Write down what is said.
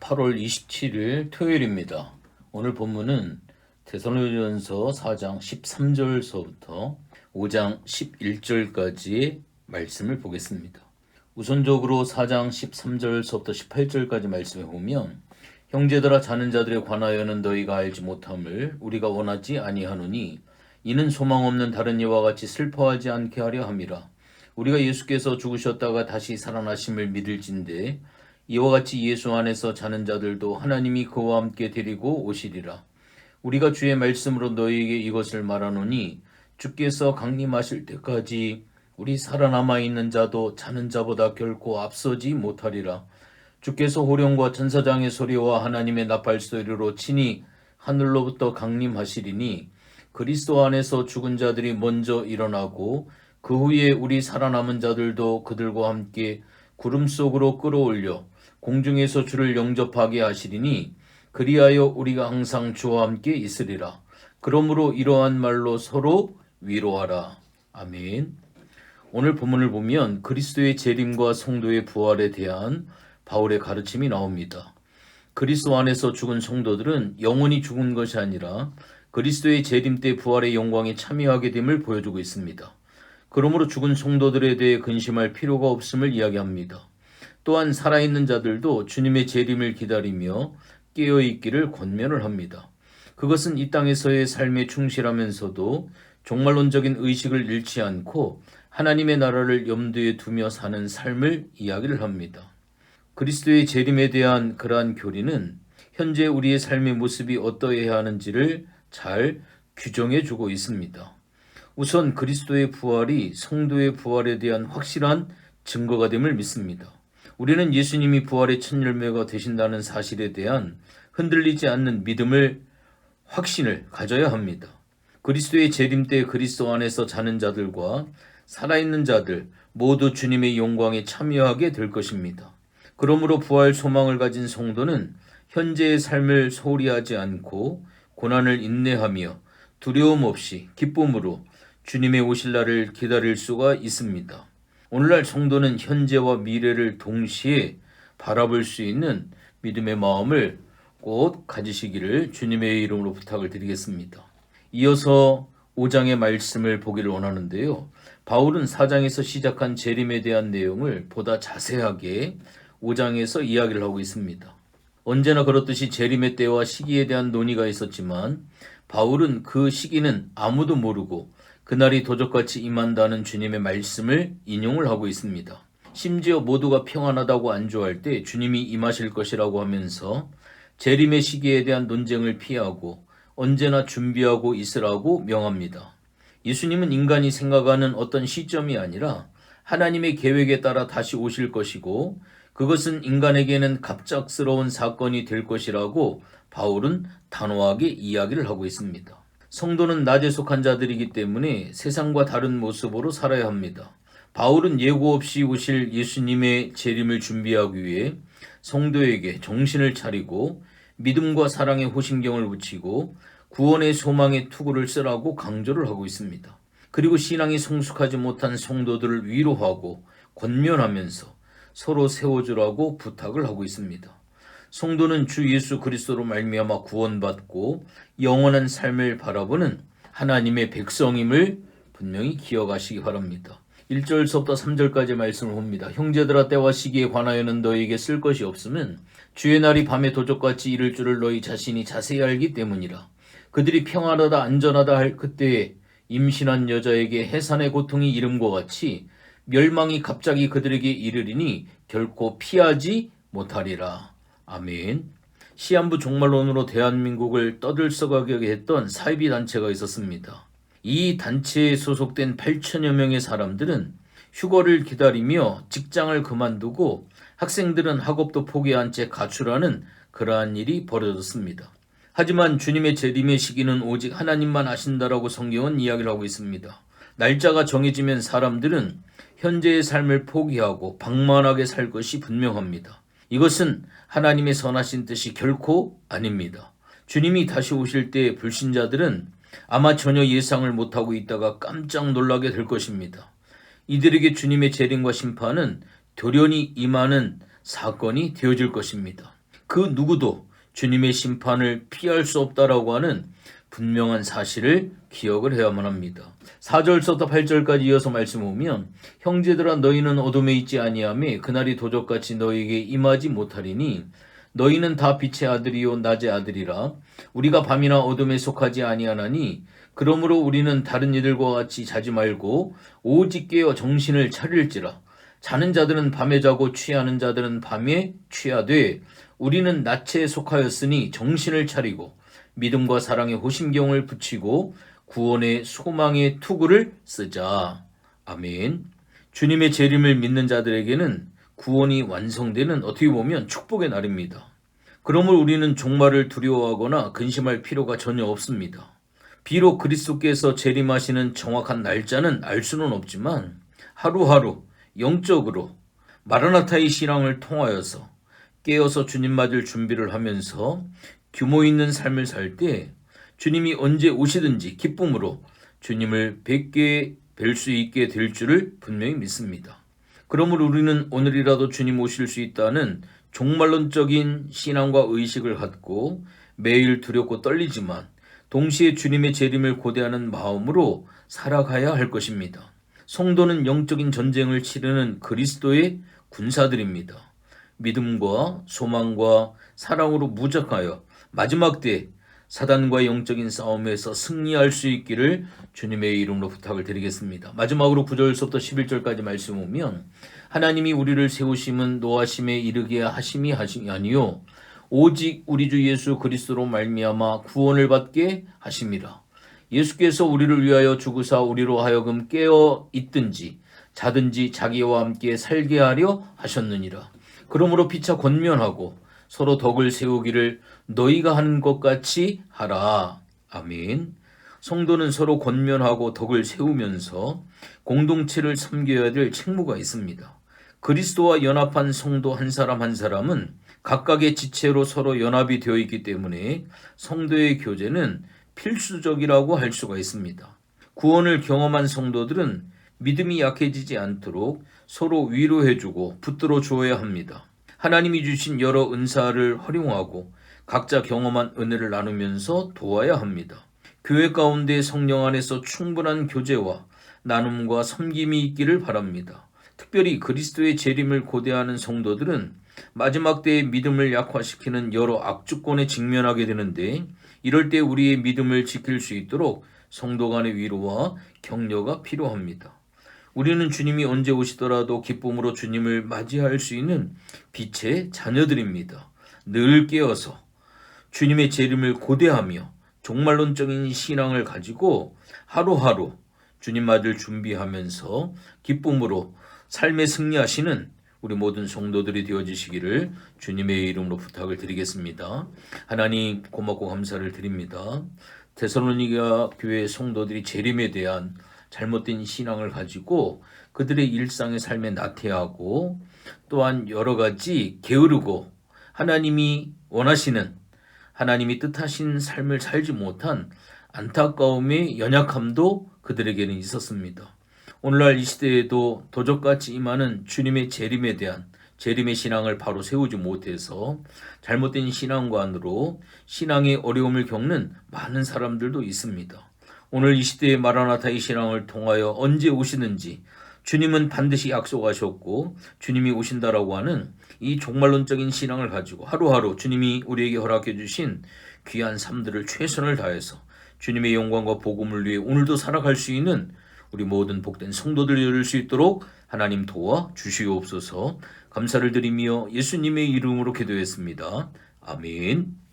8월 27일 토요일입니다. 오늘 본문은 데살로니가전서 4장 13절서부터 5장 11절까지의 말씀을 보겠습니다. 우선적으로 4장 13절서부터 18절까지 말씀에 보면 형제들아 자는 자들에 관하여는 너희가 알지 못함을 우리가 원하지 아니하노니 이는 소망 없는 다른 이와 같이 슬퍼하지 않게 하려 함이라. 우리가 예수께서 죽으셨다가 다시 살아나심을 믿을진대 이와 같이 예수 안에서 자는 자들도 하나님이 그와 함께 데리고 오시리라. 우리가 주의 말씀으로 너희에게 이것을 말하노니 주께서 강림하실 때까지 우리 살아남아 있는 자도 자는 자보다 결코 앞서지 못하리라. 주께서 호령과 천사장의 소리와 하나님의 나팔 소리로 친히 하늘로부터 강림하시리니 그리스도 안에서 죽은 자들이 먼저 일어나고 그 후에 우리 살아남은 자들도 그들과 함께 구름 속으로 끌어올려 공중에서 주를 영접하게 하시리니 그리하여 우리가 항상 주와 함께 있으리라. 그러므로 이러한 말로 서로 위로하라. 아멘. 오늘 본문을 보면 그리스도의 재림과 성도의 부활에 대한 바울의 가르침이 나옵니다. 그리스도 안에서 죽은 성도들은 영원히 죽은 것이 아니라 그리스도의 재림 때 부활의 영광에 참여하게 됨을 보여주고 있습니다. 그러므로 죽은 성도들에 대해 근심할 필요가 없음을 이야기합니다. 또한 살아있는 자들도 주님의 재림을 기다리며 깨어있기를 권면을 합니다. 그것은 이 땅에서의 삶에 충실하면서도 종말론적인 의식을 잃지 않고 하나님의 나라를 염두에 두며 사는 삶을 이야기를 합니다. 그리스도의 재림에 대한 그러한 교리는 현재 우리의 삶의 모습이 어떠해야 하는지를 잘 규정해 주고 있습니다. 우선 그리스도의 부활이 성도의 부활에 대한 확실한 증거가 됨을 믿습니다. 우리는 예수님이 부활의 첫 열매가 되신다는 사실에 대한 흔들리지 않는 믿음을 확신을 가져야 합니다. 그리스도의 재림 때 그리스도 안에서 자는 자들과 살아있는 자들 모두 주님의 영광에 참여하게 될 것입니다. 그러므로 부활 소망을 가진 성도는 현재의 삶을 소홀히 하지 않고 고난을 인내하며 두려움 없이 기쁨으로 주님의 오실 날을 기다릴 수가 있습니다. 오늘날 성도는 현재와 미래를 동시에 바라볼 수 있는 믿음의 마음을 꼭 가지시기를 주님의 이름으로 부탁을 드리겠습니다. 이어서 5장의 말씀을 보기를 원하는데요. 바울은 4장에서 시작한 재림에 대한 내용을 보다 자세하게 5장에서 이야기를 하고 있습니다. 언제나 그렇듯이 재림의 때와 시기에 대한 논의가 있었지만 바울은 그 시기는 아무도 모르고 그날이 도적같이 임한다는 주님의 말씀을 인용을 하고 있습니다. 심지어 모두가 평안하다고 안주할 때 주님이 임하실 것이라고 하면서 재림의 시기에 대한 논쟁을 피하고 언제나 준비하고 있으라고 명합니다. 예수님은 인간이 생각하는 어떤 시점이 아니라 하나님의 계획에 따라 다시 오실 것이고 그것은 인간에게는 갑작스러운 사건이 될 것이라고 바울은 단호하게 이야기를 하고 있습니다. 성도는 낮에 속한 자들이기 때문에 세상과 다른 모습으로 살아야 합니다. 바울은 예고 없이 오실 예수님의 재림을 준비하기 위해 성도에게 정신을 차리고 믿음과 사랑의 호신경을 붙이고 구원의 소망의 투구를 쓰라고 강조를 하고 있습니다. 그리고 신앙이 성숙하지 못한 성도들을 위로하고 권면하면서 서로 세워주라고 부탁을 하고 있습니다. 성도는 주 예수 그리스도로 말미암아 구원받고 영원한 삶을 바라보는 하나님의 백성임을 분명히 기억하시기 바랍니다. 1절서부터 3절까지 말씀을 봅니다. 형제들아 때와 시기에 관하여는 너희에게 쓸 것이 없으면 주의 날이 밤에 도적같이 이를 줄을 너희 자신이 자세히 알기 때문이라. 그들이 평안하다 안전하다 할 그때에 임신한 여자에게 해산의 고통이 이름과 같이 멸망이 갑자기 그들에게 이르리니 결코 피하지 못하리라. 아멘. 시한부 종말론으로 대한민국을 떠들썩하게 했던 사이비 단체가 있었습니다. 이 단체에 소속된 8천여 명의 사람들은 휴거를 기다리며 직장을 그만두고 학생들은 학업도 포기한 채 가출하는 그러한 일이 벌어졌습니다. 하지만 주님의 재림의 시기는 오직 하나님만 아신다라고 성경은 이야기를 하고 있습니다. 날짜가 정해지면 사람들은 현재의 삶을 포기하고 방만하게 살 것이 분명합니다. 이것은 하나님의 선하신 뜻이 결코 아닙니다. 주님이 다시 오실 때 불신자들은 아마 전혀 예상을 못하고 있다가 깜짝 놀라게 될 것입니다. 이들에게 주님의 재림과 심판은 돌연히 임하는 사건이 되어질 것입니다. 그 누구도 주님의 심판을 피할 수 없다라고 하는 분명한 사실을 기억을 해야만 합니다. 4절부터 8절까지 이어서 말씀 보면 형제들아 너희는 어둠에 있지 아니하며 그날이 도적같이 너희에게 임하지 못하리니 너희는 다 빛의 아들이요 낮의 아들이라 우리가 밤이나 어둠에 속하지 아니하나니 그러므로 우리는 다른 이들과 같이 자지 말고 오직 깨어 정신을 차릴지라 자는 자들은 밤에 자고 취하는 자들은 밤에 취하되 우리는 낮에 속하였으니 정신을 차리고 믿음과 사랑의 호심경을 붙이고 구원의 소망의 투구를 쓰자. 아멘. 주님의 재림을 믿는 자들에게는 구원이 완성되는 어떻게 보면 축복의 날입니다. 그러므로 우리는 종말을 두려워하거나 근심할 필요가 전혀 없습니다. 비록 그리스도께서 재림하시는 정확한 날짜는 알 수는 없지만 하루하루 영적으로 마라나타의 신앙을 통하여서 깨어서 주님 맞을 준비를 하면서 규모 있는 삶을 살 때 주님이 언제 오시든지 기쁨으로 주님을 뵙게 뵐 수 있게 될 줄을 분명히 믿습니다. 그러므로 우리는 오늘이라도 주님 오실 수 있다는 종말론적인 신앙과 의식을 갖고 매일 두렵고 떨리지만 동시에 주님의 재림을 고대하는 마음으로 살아가야 할 것입니다. 성도는 영적인 전쟁을 치르는 그리스도의 군사들입니다. 믿음과 소망과 사랑으로 무장하여 마지막 때 사단과의 영적인 싸움에서 승리할 수 있기를 주님의 이름으로 부탁을 드리겠습니다. 마지막으로 9절부터 11절까지 말씀 보면 하나님이 우리를 세우심은 노하심에 이르게 하심이 아니요 오직 우리 주 예수 그리스도로 말미암아 구원을 받게 하심이라. 예수께서 우리를 위하여 죽으사 우리로 하여금 깨어 있든지 자든지 자기와 함께 살게 하려 하셨느니라. 그러므로 피차 권면하고 서로 덕을 세우기를 너희가 하는 것 같이 하라. 아멘. 성도는 서로 권면하고 덕을 세우면서 공동체를 섬겨야 될 책무가 있습니다. 그리스도와 연합한 성도 한 사람 한 사람은 각각의 지체로 서로 연합이 되어 있기 때문에 성도의 교제는 필수적이라고 할 수가 있습니다. 구원을 경험한 성도들은 믿음이 약해지지 않도록 서로 위로해주고 붙들어 주어야 합니다. 하나님이 주신 여러 은사를 활용하고 각자 경험한 은혜를 나누면서 도와야 합니다. 교회 가운데 성령 안에서 충분한 교제와 나눔과 섬김이 있기를 바랍니다. 특별히 그리스도의 재림을 고대하는 성도들은 마지막 때의 믿음을 약화시키는 여러 악주권에 직면하게 되는데 이럴 때 우리의 믿음을 지킬 수 있도록 성도 간의 위로와 격려가 필요합니다. 우리는 주님이 언제 오시더라도 기쁨으로 주님을 맞이할 수 있는 빛의 자녀들입니다. 늘 깨어서 주님의 재림을 고대하며 종말론적인 신앙을 가지고 하루하루 주님 맞을 준비하면서 기쁨으로 삶에 승리하시는 우리 모든 성도들이 되어주시기를 주님의 이름으로 부탁을 드리겠습니다. 하나님 고맙고 감사를 드립니다. 데살로니가 교회 성도들이 재림에 대한 잘못된 신앙을 가지고 그들의 일상의 삶에 나태하고 또한 여러 가지 게으르고 하나님이 원하시는 하나님이 뜻하신 삶을 살지 못한 안타까움의 연약함도 그들에게는 있었습니다. 오늘날 이 시대에도 도적같이 임하는 주님의 재림에 대한 재림의 신앙을 바로 세우지 못해서 잘못된 신앙관으로 신앙의 어려움을 겪는 많은 사람들도 있습니다. 오늘 이 시대의 마라나타의 신앙을 통하여 언제 오시는지 주님은 반드시 약속하셨고 주님이 오신다라고 하는 이 종말론적인 신앙을 가지고 하루하루 주님이 우리에게 허락해 주신 귀한 삶들을 최선을 다해서 주님의 영광과 복음을 위해 오늘도 살아갈 수 있는 우리 모든 복된 성도들 이룰 수 있도록 하나님 도와 주시옵소서. 감사를 드리며 예수님의 이름으로 기도했습니다. 아멘.